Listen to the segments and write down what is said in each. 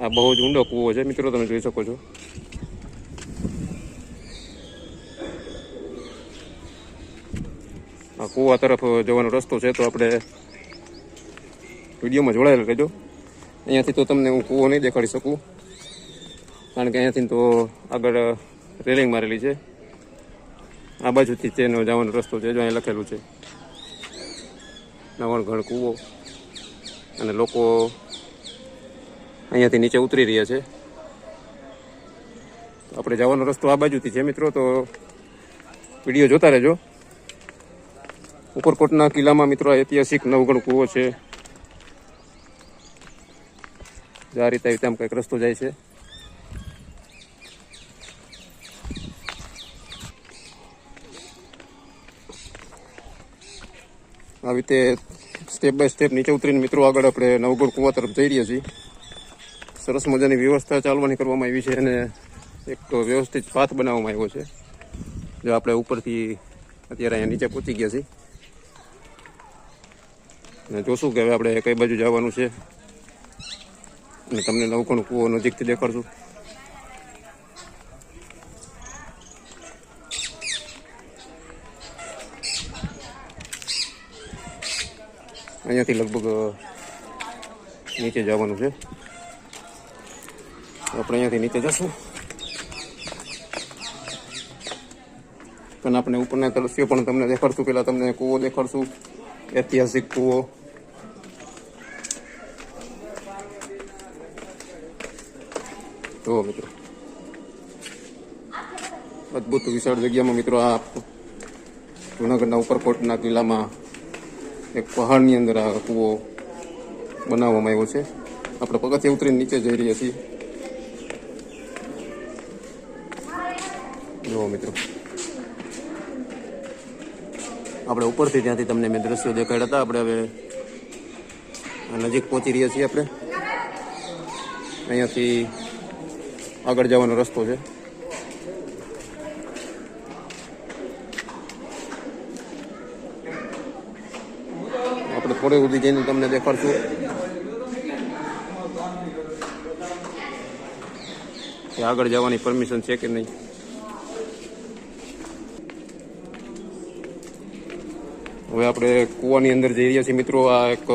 આ બહુ જ ઊંડો કૂવો છે મિત્રો, તમે જોઈ શકો છો. આ કૂવા તરફ જવાનો રસ્તો છે, તો આપણે વિડીયોમાં જોડાયેલા રહેજો. અહીંયાથી તો તમને હું કૂવો નહીં દેખાડી શકું, કારણ કે અહીંયાથી તો આગળ રેલિંગ મારેલી છે. આ બાજુથી તેનો જવાનો રસ્તો છે, જો અહીંયા લખેલું છે નવણગઢ કૂવો, અને લોકો અહીંયાથી નીચે ઉતરી રહ્યા છે. આપણે જવાનો રસ્તો આ બાજુથી છે મિત્રો, તો વિડીયો જોતા રહેજો. ઉપરકોટના કિલ્લામાં મિત્રો ઐતિહાસિક નવગઢ કૂવો છે. આ રીતે આમ કંઈક રસ્તો જાય છે. આવી રીતે સ્ટેપ બાય સ્ટેપ નીચે ઉતરીને મિત્રો આગળ આપણે નવગઢ કૂવા તરફ જઈ રહ્યા છીએ. સરસ મજાની વ્યવસ્થા ચાલવાની કરવામાં આવી છે, અને એક વ્યવસ્થિત પાથ બનાવવામાં આવ્યો છે. જો આપણે ઉપરથી અત્યારે અહીંયા નીચે પહોંચી ગયા છીએ, અને જોશું કે હવે આપણે કઈ બાજુ જવાનું છે, અને તમને નવગઢ કૂવો નજીકથી દેખાડશું. અહીંયાથી લગભગ નીચે જવાનું છે. આપણે અહીંયાથી નીચે જશું, પણ આપણે ઉપરના દ્રશ્યો પણ તમને દેખાડશું. પહેલાં તમને કૂવો દેખાડશું, ઐતિહાસિક કૂવો. જુઓ મિત્રો, અદ્ભુત વિશાળ જગ્યામાં મિત્રો આ જૂનાગઢના ઉપરકોટના કિલ્લામાં એક પહાડની અંદર આ કૂવો બનાવવામાં આવ્યો છે. આપણે પગથિયે ઉતરીને નીચે જઈ રહ્યા છીએ. જુઓ મિત્રો, આપણે ઉપરથી ત્યાંથી તમને મેં દ્રશ્યો દેખાડ્યા હતા. આપણે હવે નજીક પહોંચી રહ્યા છીએ. આપણે અહીંયાથી આગળ જવાનો રસ્તો છે. આપણે થોડે સુધી જઈને તમને દેખાડશું કે આગળ જવાની પરમિશન છે કે નહીં. હવે આપણે કૂવાની અંદર જઈ રહ્યા છીએ મિત્રો. આ એક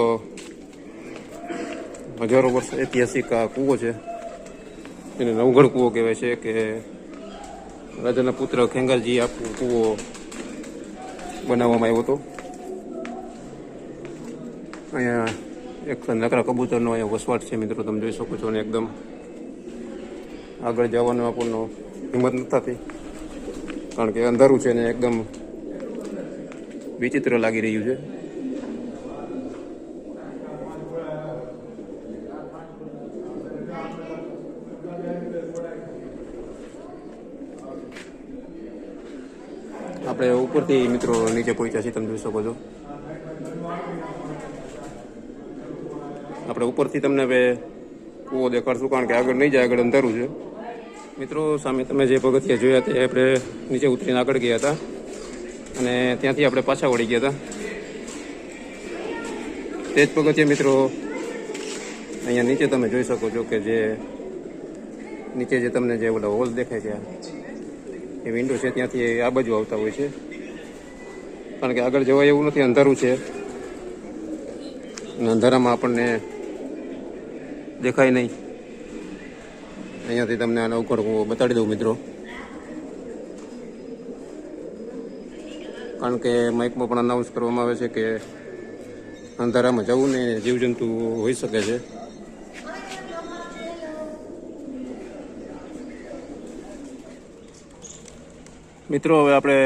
હજારો વર્ષ ઐતિહાસિક આ કૂવો છે, એને નવગઢ કૂવો કહેવાય છે. કે રાજાના પુત્ર ખેંગારજી આ કૂવો બનાવવામાં આવ્યો હતો. અહીંયા એક નકરા કબૂતરનો અહીંયા વસવાટ છે મિત્રો, તમે જોઈ શકો છો. અને એકદમ આગળ જવાનો આપણને હિંમત નથી થતી, કારણ કે અંધારું છે ને એકદમ વિચિત્ર લાગી રહ્યું છે. આપણે ઉપરથી મિત્રો નીચે પહોંચ્યા છીએ, તમે જોઈ શકો છો. આપણે ઉપરથી તમને હવે કૂવો દેખાડશું, કારણ કે આગળ નહીં જાય, આગળ અંધારું છે. મિત્રો સામે તમે જે પગથિયા જોયા તે આપણે નીચે ઉતરીને આગળ ગયા હતા, અને ત્યાંથી આપણે પાછા વળી ગયા હતા. તે જ પગથિયા મિત્રો અહીંયા નીચે તમે જોઈ શકો છો, કે જે નીચે જે તમને જે ઓલા હોલ દેખાય છે, એ વિન્ડો છે, ત્યાંથી આ બાજુ આવતા હોય છે. કારણ કે આગળ જવાય એવું નથી, અંધારું છે, અને અંધારામાં આપણને દેખાય નહીં. અહીંયાથી તમને આ નવગઢ કૂવો બતાડી દઉં મિત્રો, કારણ કે માઇકમાં પણ અનાઉન્સ કરવામાં આવે છે કે અંધારામાં જવું ને જીવજંતુ હોઈ શકે છે. મિત્રો હવે આપણે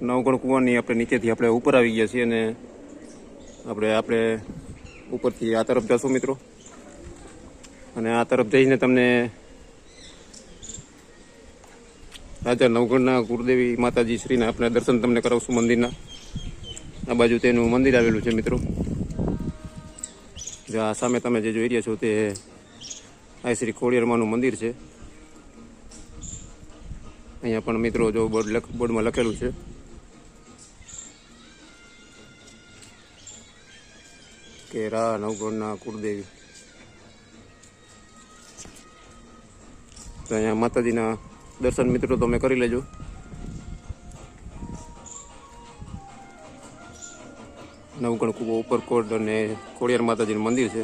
નવગઢ કૂવાની આપણે નીચેથી આપણે ઉપર આવી ગયા છીએ, અને આપણે ઉપરથી આ તરફ જશું મિત્રો. અને આ તરફ જઈને તમને રાજા નવગઢના ગુરુદેવી માતાજી શ્રીના આપણે દર્શન તમને કરાવશું મંદિરના. આ બાજુ તેનું મંદિર આવેલું છે મિત્રો. જ્યાં સામે તમે જે જોઈ રહ્યા છો તે આ શ્રી ખોડિયારમાંનું મંદિર છે. અહીંયા પણ મિત્રો જો બોર્ડમાં લખેલું છે કે રા નવગઢના કુળદેવી. તો અહીંયા માતાજીના દર્શન મિત્રો તમે કરી લેજો. નવગણ કુવો, ઉપરકોટ અને ખોડિયાર માતાજીનું મંદિર છે.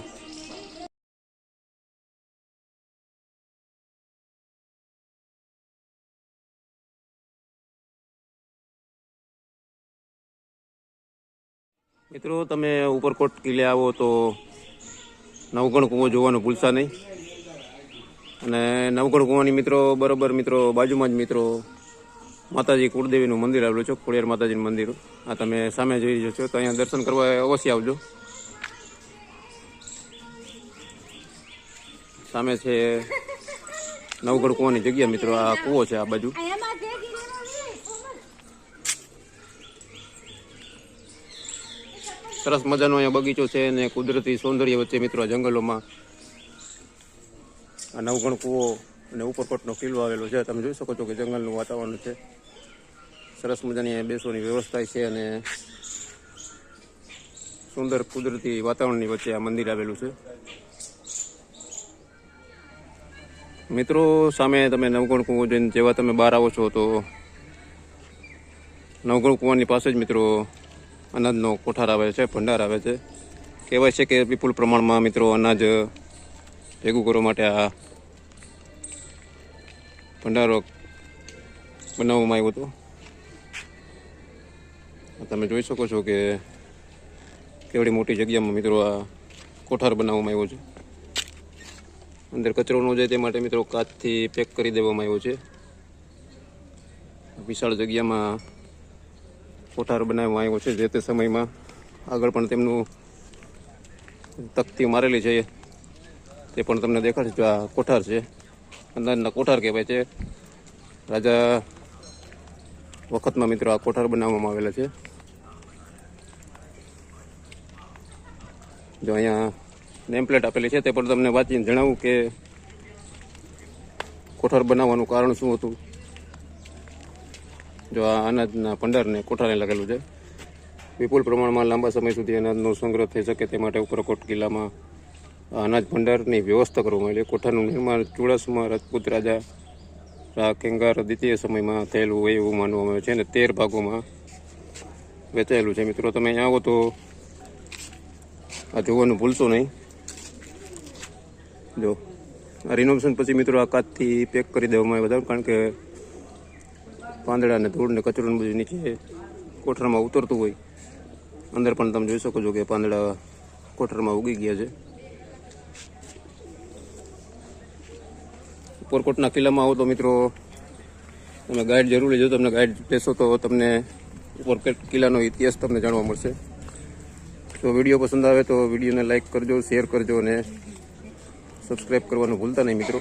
મિત્રો તમે ઉપરકોટ કિલ્લે આવો તો નવગણ કુવો જોવાનું ભૂલતા નહીં. અને નવગણ કુવાની મિત્રો બરોબર મિત્રો બાજુમાં જ મિત્રો માતાજી કુળદેવીનું મંદિર આવેલું છે, ખોડિયાર માતાજીનું મંદિર. આ તમે સામે જોઈ રહ્યો છો, તો અહીંયા દર્શન કરવા અવશ્ય આવજો. સામે છે નવગણ કુવાની જગ્યા મિત્રો. આ કુવો છે આ બાજુ. સરસ મજાનો અહીંયા બગીચો છે અને કુદરતી સૌંદર્ય વચ્ચે મિત્રો આ જંગલોમાં આ નવગણ કુવો અને ઉપરકોટનો કિલ્લો આવેલો છે. તમે જોઈ શકો છો કે જંગલનું વાતાવરણ છે. સરસ મજાની બેસવાની વ્યવસ્થા છે અને સુંદર કુદરતી વાતાવરણની વચ્ચે આ મંદિર આવેલું છે. મિત્રો સામે તમે નવગણ કુવો જોઈને જેવા તમે બહાર આવો છો તો નવગણ કુવાની પાસે જ મિત્રો અનાજનો કોઠાર આવે છે, ભંડાર આવે છે. કહેવાય છે કે વિપુલ પ્રમાણમાં મિત્રો અનાજ ભેગું કરવા માટે આ ભંડારો બનાવવામાં આવ્યો હતો. તમે જોઈ શકો છો કે કેવડી મોટી જગ્યામાં મિત્રો આ કોઠાર બનાવવામાં આવ્યો છે. અંદર કચરો ન જાય તે માટે મિત્રો કાચથી પેક કરી દેવામાં આવ્યો છે. વિશાળ જગ્યામાં કોઠાર બનાવવામાં આવ્યો છે. જે તે સમયમાં આગળ પણ તેમનું તકતી મારેલી છે તે પણ તમને દેખાડશે. જો આ કોઠાર છે, અંદાજના કોઠાર કહેવાય છે. રાજા વખતમાં મિત્રો આ કોઠાર બનાવવામાં આવેલા છે. જો અહીંયા નેમ પ્લેટ આપેલી છે તે પણ તમને વાંચીને જણાવું કે કોઠાર બનાવવાનું કારણ શું હતું. જો આ અનાજના ભંડારને કોઠારને લગેલું છે. વિપુલ પ્રમાણમાં લાંબા સમય સુધી અનાજનો સંગ્રહ થઈ શકે તે માટે ઉપરકોટ કિલ્લામાં અનાજ ભંડારની વ્યવસ્થા કરવામાં આવેલી. કોઠારનું નિર્માણ ચુડાસમા રાજપૂત રાજા કેંગાર દ્વિતીય સમયમાં થયેલું હોય એવું માનવામાં આવે છે અને 13 ભાગોમાં વેચાયેલું છે. મિત્રો તમે અહીંયા આવો તો આ જોવાનું ભૂલશો નહીં. જો આ રિનોવેશન પછી મિત્રો આ કાચથી પેક કરી દેવામાં આવ્યા હતા, કારણ કે પાંદડા ને ધૂળ ને કચરો ને બધું નીચે કોઠારમાં ઉતરતું હોય. અંદર પણ તમે જોઈ શકો છો કે પાંદડા કોઠારમાં ઉગી ગયા છે. ઉપરકોટના કિલ્લામાં આવો તો મિત્રો તમે ગાઈડ જરૂર લેજો. તમને ગાઈડ લેશો તો તમને ઉપરકોટ કિલ્લાનો ઇતિહાસ તમને જાણવા મળશે. તો વિડીયો પસંદ આવે તો વિડીયોને લાઈક કરજો, શેર કરજો અને સબસ્ક્રાઈબ કરવાનું ભૂલતા નહીં મિત્રો.